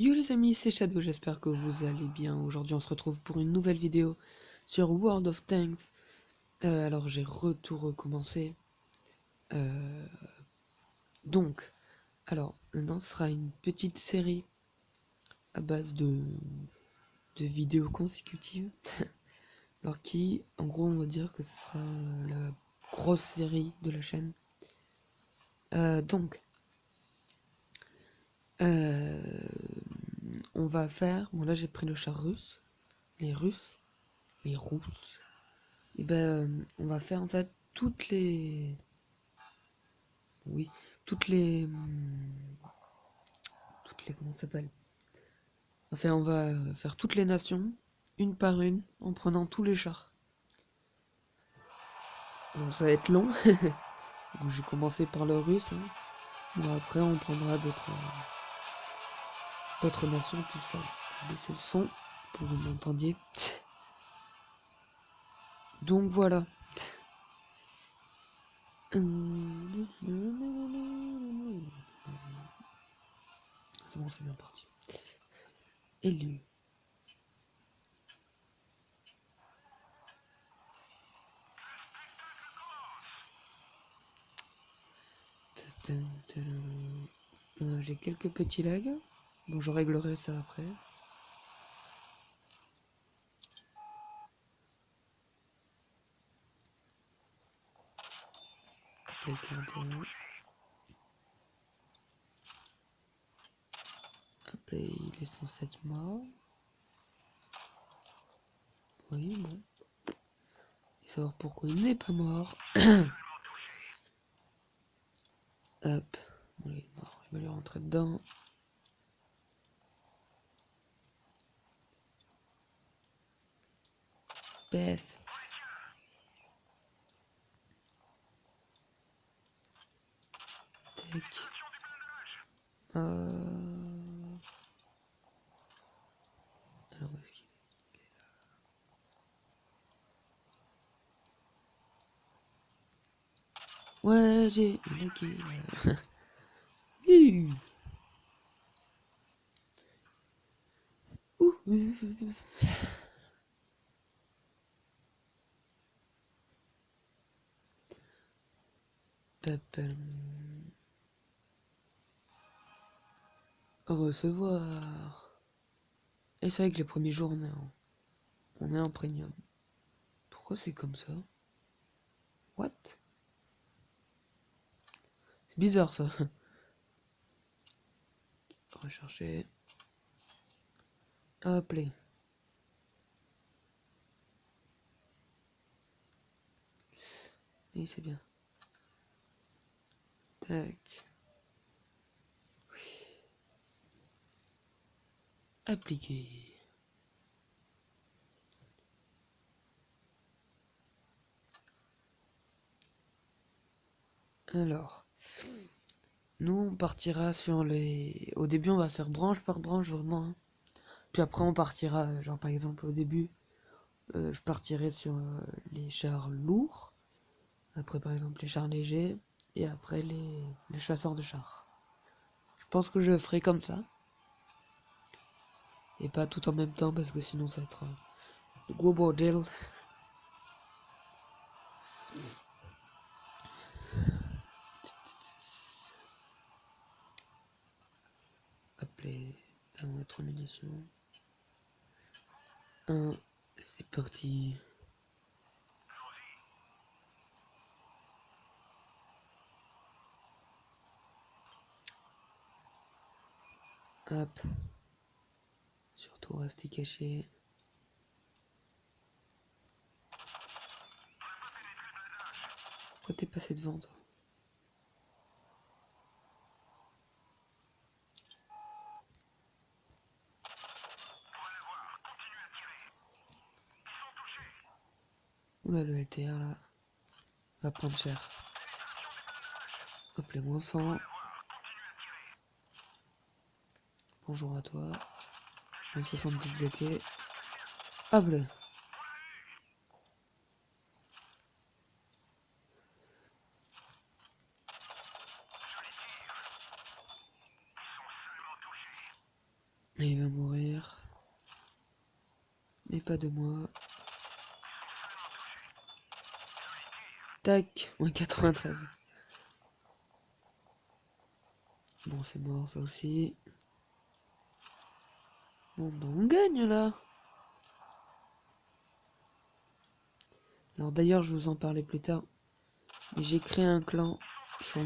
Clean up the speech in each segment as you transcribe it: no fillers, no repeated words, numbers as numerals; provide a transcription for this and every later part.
Yo les amis, c'est Shadow, j'espère que vous allez bien. Aujourd'hui on se retrouve pour une nouvelle vidéo sur World of Tanks. Alors j'ai tout recommencé. Donc, alors maintenant ce sera une petite série à base de vidéos consécutives. Alors qui, en gros on va dire que ce sera la grosse série de la chaîne. Donc, on va faire, bon là j'ai pris le char russe, les Russes. Et on va faire en fait toutes les comment ça s'appelle, enfin on va faire toutes les nations une par une en prenant tous les chars. Donc ça va être long. Donc j'ai commencé par le russe, hein. Bon, après on prendra d'autres nations, tout ça. Je vais baisser le son pour que vous m'entendiez. Donc voilà. C'est bon, c'est bien parti. Élu. J'ai quelques petits lags. Bon, je réglerai ça après. Play 41. Play, il est censé être mort. Oui, bon. Et savoir pourquoi il n'est pas mort. Hop. Bon, il est mort. Il va lui rentrer dedans. Beth. Tac. Alors, où est-ce qu'il est? Ouais, j'ai une kill. Recevoir. Et c'est vrai que les premiers jours on est en premium. Pourquoi c'est comme ça? What? C'est bizarre ça. Rechercher. Appeler. Oui, c'est bien. Tac. Appliquer. Alors, nous on partira sur les... Au début on va faire branche par branche vraiment, hein. Puis après on partira, genre par exemple au début, je partirai sur les chars lourds. Après par exemple les chars légers. Et après les chasseurs de chars. Je pense que je ferai comme ça. Et pas tout en même temps parce que sinon ça va être de gros bordel. Appeler à notre munitions. C'est parti. Hop. Surtout rester caché. Pourquoi t'es passé devant toi? Oula, le LTR là va prendre cher. Hop, les moins 100. Bonjour à toi. Moins 70 bloqué. Hop là. Et il va mourir. Mais pas de moi. Tac, moins 93. Bon, c'est mort, ça aussi. Bon, bah, on gagne, là. Alors, d'ailleurs, je vous en parlais plus tard. Mais j'ai créé un clan sur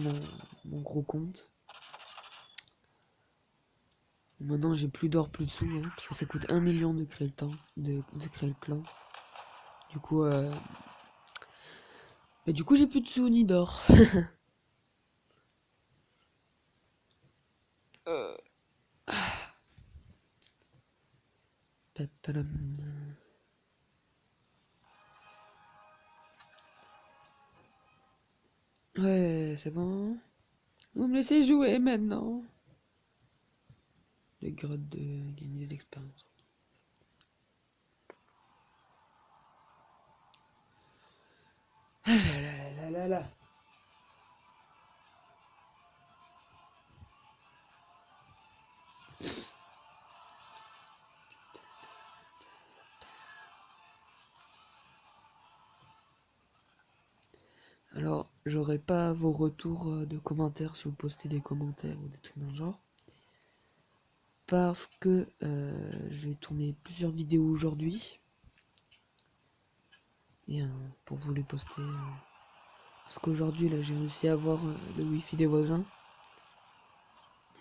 mon gros compte. Maintenant, j'ai plus d'or, plus de sous, hein, parce que ça coûte 1 million de créer le temps, de créer le clan. Du coup, j'ai plus de sous ni d'or. Papalam. Ouais, c'est bon. Vous me laissez jouer maintenant. Les grottes de gagner de l'expérience. Ah là là là là là. Alors, j'aurai pas vos retours de commentaires si vous postez des commentaires ou des trucs dans le genre. Parce que je vais tourner plusieurs vidéos aujourd'hui. Et pour vous les poster. Parce qu'aujourd'hui, là, j'ai réussi à avoir le wifi des voisins.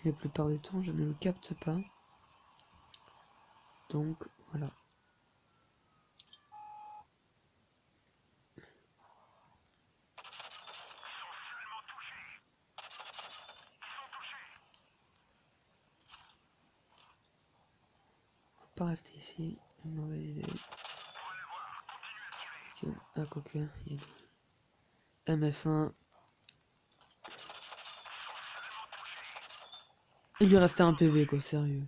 La plupart du temps, je ne le capte pas. Donc, voilà. On va pas rester ici. Une mauvaise idée. Ah, quoique, il y a MS1. Il lui restait un PV, quoi, sérieux.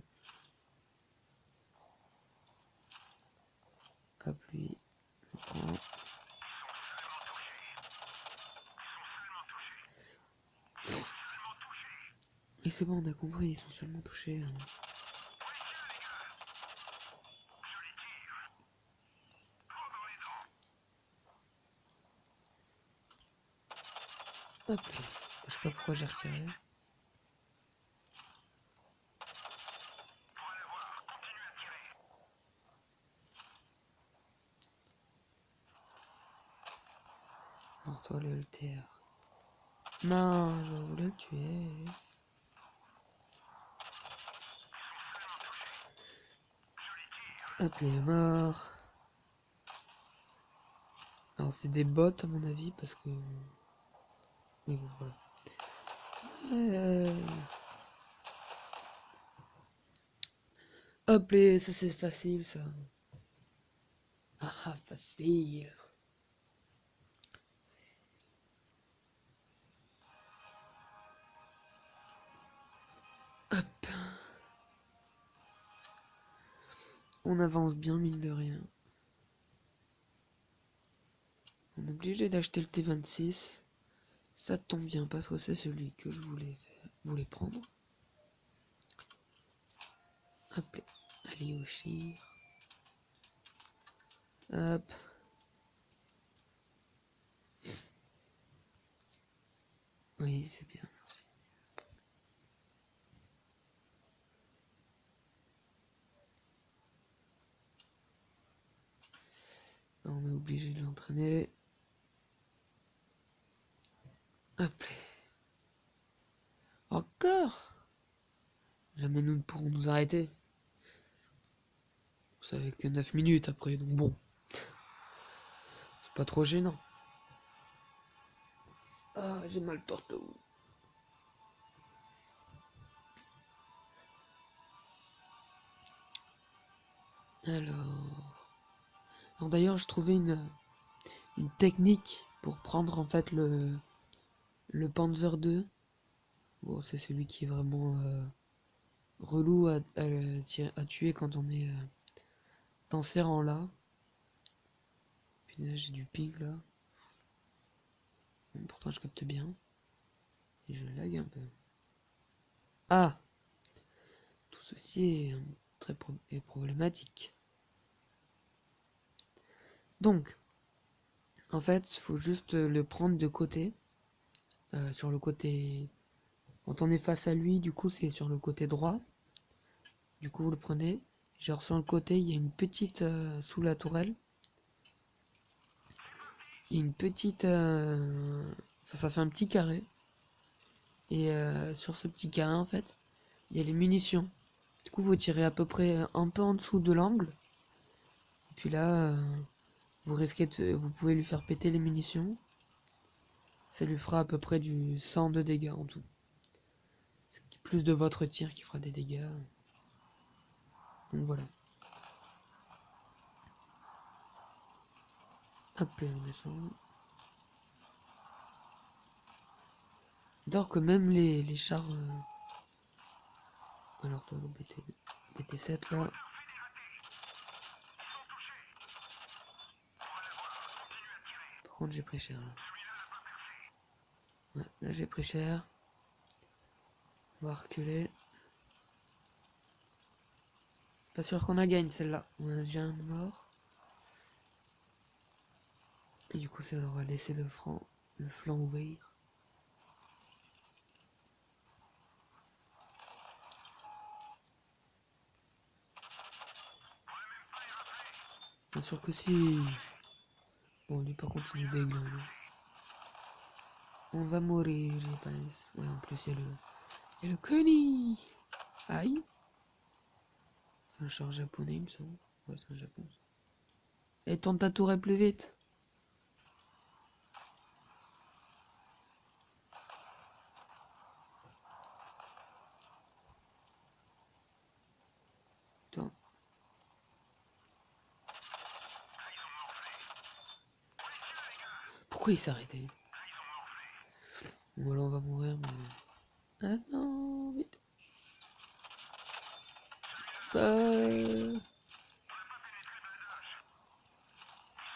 Hop, lui, je prends. Et c'est bon, on a compris, ils sont seulement touchés. Hop, je sais pas pourquoi j'ai retiré. Alors toi, le LTR. Non, je voulais le tuer. Hop, il est mort. Alors c'est des bots à mon avis parce que... Mais bon, voilà. Hop, ça c'est facile ça. Ah, facile. Hop. On avance bien, mine de rien. On est obligé d'acheter le T26. Ça tombe bien parce que c'est celui que je voulais prendre. Hop, allez Yoshi. Hop. Oui, c'est bien, merci. On est obligé de l'entraîner. Hop. Encore. Jamais nous ne pourrons nous arrêter. Vous savez que 9 minutes après, donc bon. C'est pas trop gênant. Ah, j'ai mal partout. Alors d'ailleurs, je trouvais une technique pour prendre en fait le Panzer 2. Bon, c'est celui qui est vraiment relou à tuer quand on est dans ces rangs-là. Puis là, j'ai du ping là. Bon, pourtant, je capte bien. Et je lag un peu. Ah! Tout ceci est est problématique. Donc, en fait, il faut juste le prendre de côté. Sur le côté... Quand on est face à lui, du coup, c'est sur le côté droit. Du coup, vous le prenez. Genre, sur le côté, il y a une petite... sous la tourelle. Il y a une petite... Enfin, ça fait un petit carré. Et sur ce petit carré, en fait, il y a les munitions. Du coup, vous tirez à peu près un peu en dessous de l'angle. Et puis là, vous pouvez lui faire péter les munitions. Ça lui fera à peu près du 100 de dégâts en tout. Plus de votre tir qui fera des dégâts. Donc voilà. Hop là, on descend. D'or que même les chars... Alors toi, le BT7 là... Par contre, j'ai pris cher là. Ouais, là j'ai pris cher. On va reculer. Pas sûr qu'on a gagné celle-là. On a déjà un mort. Et du coup, ça leur va laisser le flanc ouvert. Bien sûr que si. Bon, lui par contre, il nous déglingue. On va mourir, je pense. Ouais, en plus, il y a le Kenny. Aïe. C'est un char japonais, il me semble. Ouais, c'est un Japon. Et tourne ta tourelle plus vite. Putain. Pourquoi il s'est arrêté? Bon, là, on va mourir, mais... Ah non, vite. Bon,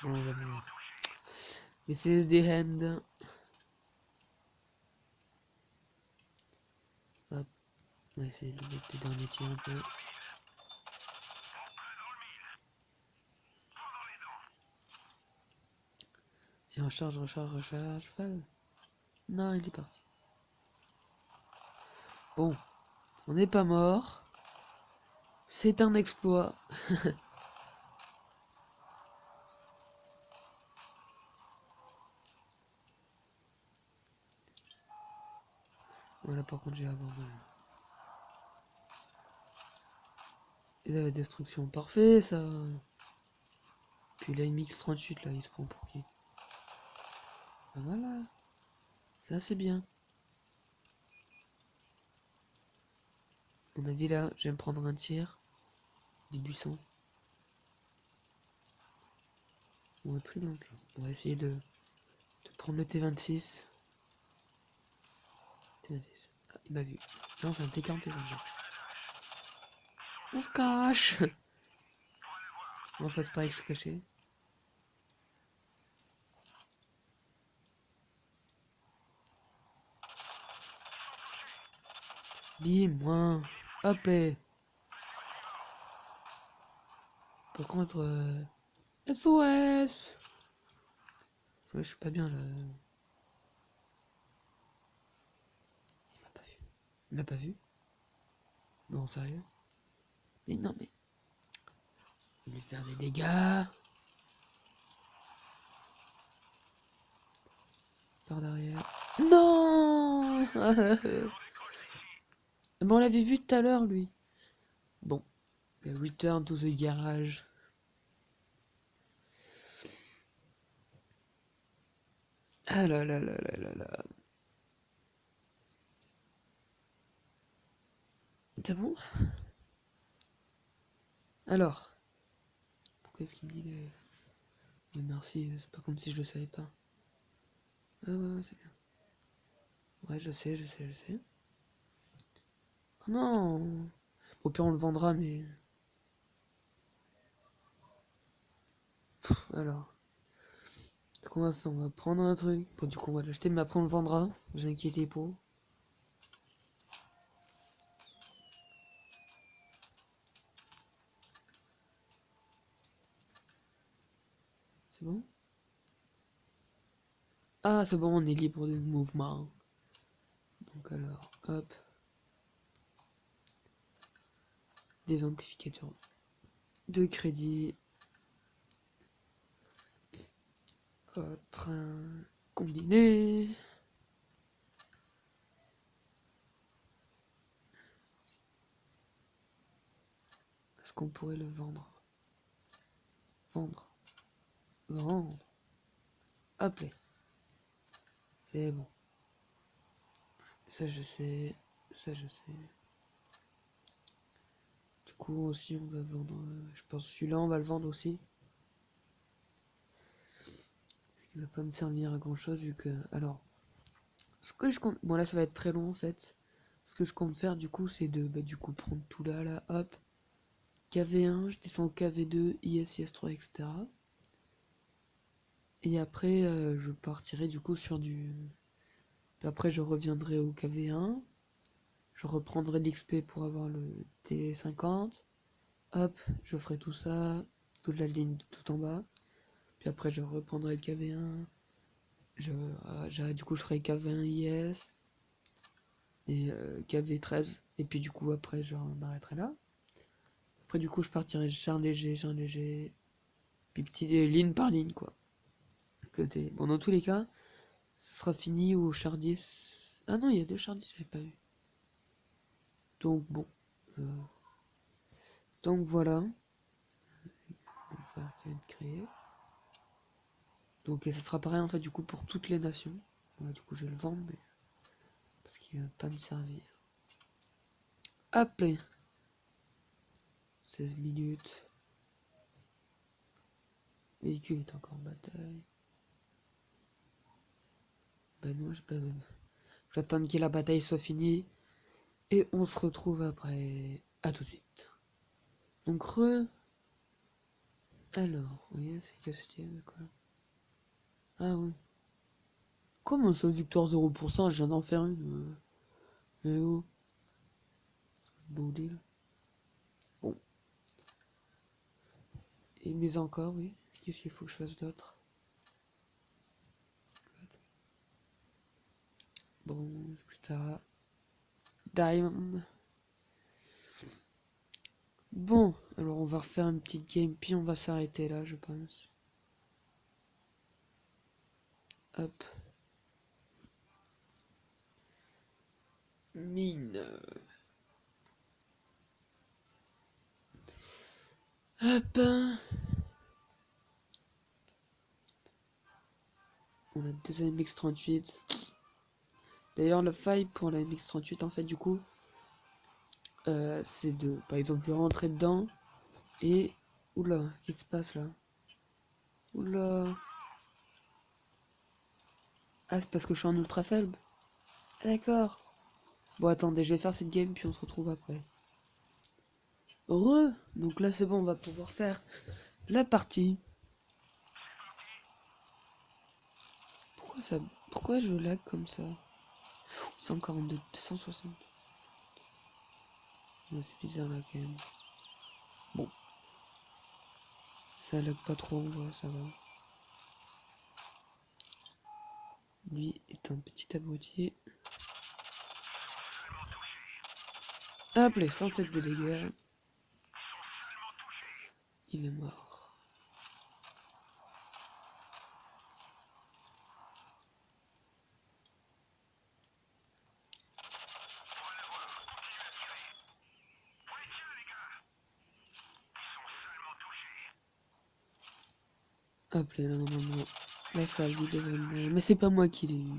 on va mourir. This is the end. Hop. On va essayer de mettre des derniers tirs un peu. Si recharge. Feu. Non, il est parti. Bon, on n'est pas mort. C'est un exploit. Voilà, par contre, j'ai abandonné. Et là, la destruction, parfait, ça. Puis là, MX-38, là, il se prend pour qui? Ben voilà. Ça, c'est bien. À mon avis, là, je vais me prendre un tir. Des buissons. Ou un truc, donc. On va essayer de prendre le T26. T26. Ah, il m'a vu. Non, c'est un T40 On se cache. On va faire pareil que je suis caché. Bim, moins. Hop là. Par contre, SOS. Ouais, je suis pas bien là. Il m'a pas vu. Il m'a pas vu. Non, sérieux. Mais non, mais... Il va lui faire des dégâts. Par derrière. Non. Mais on l'avait vu tout à l'heure, lui. Bon. Return to the garage. Ah là là là là là là. C'est bon? Alors. Pourquoi est-ce qu'il me dit des... Mais merci, c'est pas comme si je le savais pas. Ah ouais, c'est bien. Ouais, je sais. Oh non. Au pire, on le vendra, mais... Alors. Ce qu'on va faire, on va prendre un truc. Bon, du coup, on va l'acheter, mais après, on le vendra. Vous inquiétez pas. C'est bon? Ah, c'est bon, on est libre de mouvement. Donc alors, hop. Des amplificateurs de crédit. Train combiné. Est-ce qu'on pourrait le vendre? Vendre. Vendre. Hop là. C'est bon. Ça je sais. Ça je sais. Du coup aussi on va vendre. Je pense celui-là on va le vendre aussi. Parce qu'il va pas me servir à grand chose vu que. Alors. Ce que je compte. Bon là ça va être très long en fait. Ce que je compte faire du coup c'est de du coup prendre tout là, hop. KV1, je descends au KV2, IS, IS3, etc. Et après je partirai du coup sur du. Puis après je reviendrai au KV1. Je reprendrai l'XP pour avoir le T50. Hop, je ferai tout ça, toute la ligne tout en bas. Puis après je reprendrai le KV1. Du coup je ferai KV1 IS et KV13. Et puis du coup après je m'arrêterai là. Après du coup je partirai char léger. Puis petite ligne par ligne quoi. Bon dans tous les cas, ce sera fini au char 10. Ah non il y a deux chars 10, j'avais pas vu. Donc bon. Euh, donc voilà. Mon frère qui vient de créer. Donc et ça sera pareil en fait du coup pour toutes les nations. Bon là du coup je vais le vendre mais parce qu'il va pas me servir. Hop là. 16 minutes. Véhicule est encore en bataille. Ben non, j'ai pas de. J'attends que la bataille soit finie. Et on se retrouve après. À tout de suite. Donc Alors, oui, efficacité, mais quoi. Ah oui. Comment ça, victoire 0%, je viens d'en faire une. Eh oh. Beau deal. Bon. Et mais encore, oui. Qu'est-ce qu'il faut que je fasse d'autre? Bon, etc. Diamond. Bon, alors on va refaire une petite game, puis on va s'arrêter là, je pense. Hop. Mine. Hop. On a deux MX-38. D'ailleurs, le faille pour la MX-38, en fait, du coup, c'est de, par exemple, rentrer dedans et... Oula, qu'est-ce qui se passe là? Oula. Ah, c'est parce que je suis en ultra faible. D'accord. Bon, attendez, je vais faire cette game, puis on se retrouve après. Heureux. Donc là, c'est bon, on va pouvoir faire la partie. Pourquoi ça... Pourquoi je lag comme ça? 142, 160. Ouais, c'est bizarre là quand même. Bon. Ça lag pas trop en vrai, ça va. Lui est un petit abruti. Hop les 107 de dégâts. Il est mort. Hop là, normalement. Là, ça lui devrait me... Mais c'est pas moi qui l'ai eu.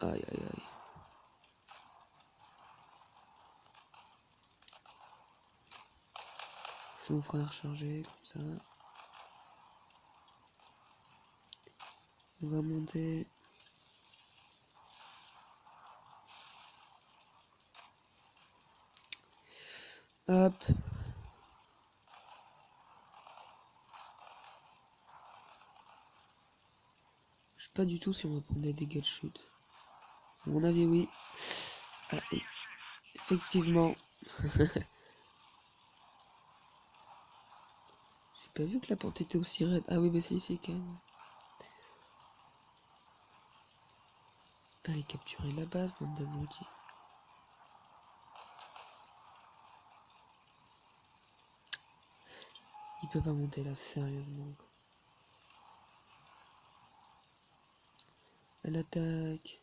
Aïe, aïe, aïe. C'est mon frère chargé, comme ça. On va monter. Hop. Je sais pas du tout si on va prendre des dégâts de chute. À mon avis, oui. Ah oui. Effectivement. J'ai pas vu que la porte était aussi raide. Ah oui, bah c'est ici quand même. Allez, capturer la base, bande d'abrutis. Il peut pas monter là, sérieusement. À l'attaque.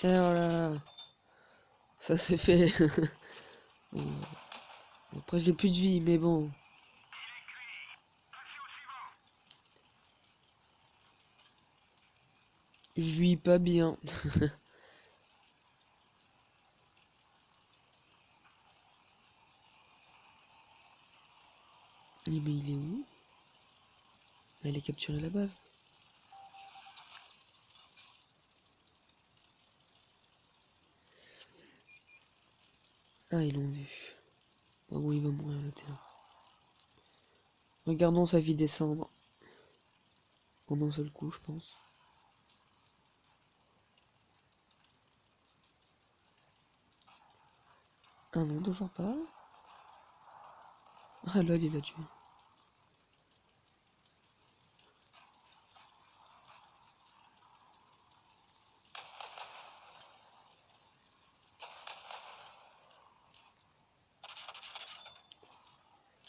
Et voilà. Ça c'est fait. Bon. Après j'ai plus de vie, mais bon. Je vis pas bien. Mais il est où? Elle est capturée la base. Ah, ils l'ont vu. Ah bon, il va mourir le terrain. Regardons sa vie descendre. En un seul coup, je pense. Ah non, toujours pas. Ah là, il l'a tué.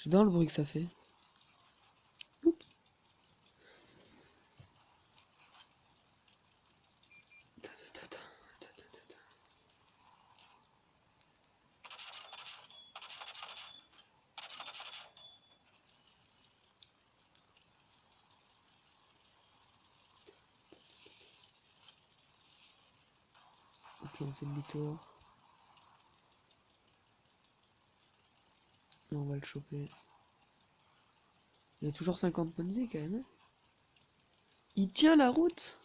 J'adore le bruit que ça fait. Oups. Ok, on fait demi-tour. Là, on va le choper. Il a toujours 50 points de vie quand même. Hein. Il tient la route.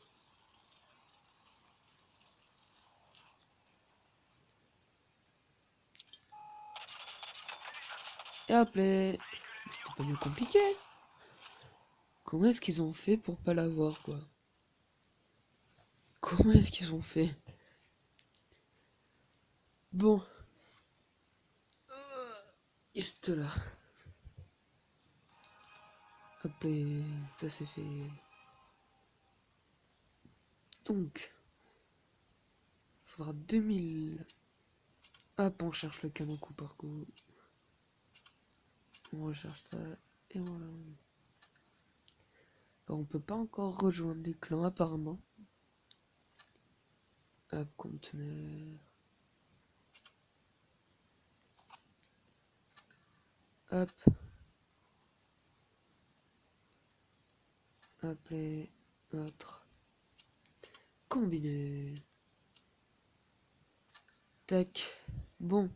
Et hop là. C'était pas mieux compliqué. Comment est-ce qu'ils ont fait pour pas l'avoir, quoi? Comment est-ce qu'ils ont fait? Bon. Juste là. Hop et ça c'est fait. Donc. Il faudra 2000. Hop, on cherche le canon coup par coup. On recherche ça. Et voilà. Bon, on peut pas encore rejoindre des clans apparemment. Hop, conteneur. Hop. Appeler notre combiné. Tac. Bon.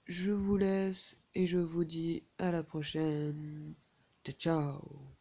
Je vous laisse et je vous dis à la prochaine. Ciao ciao.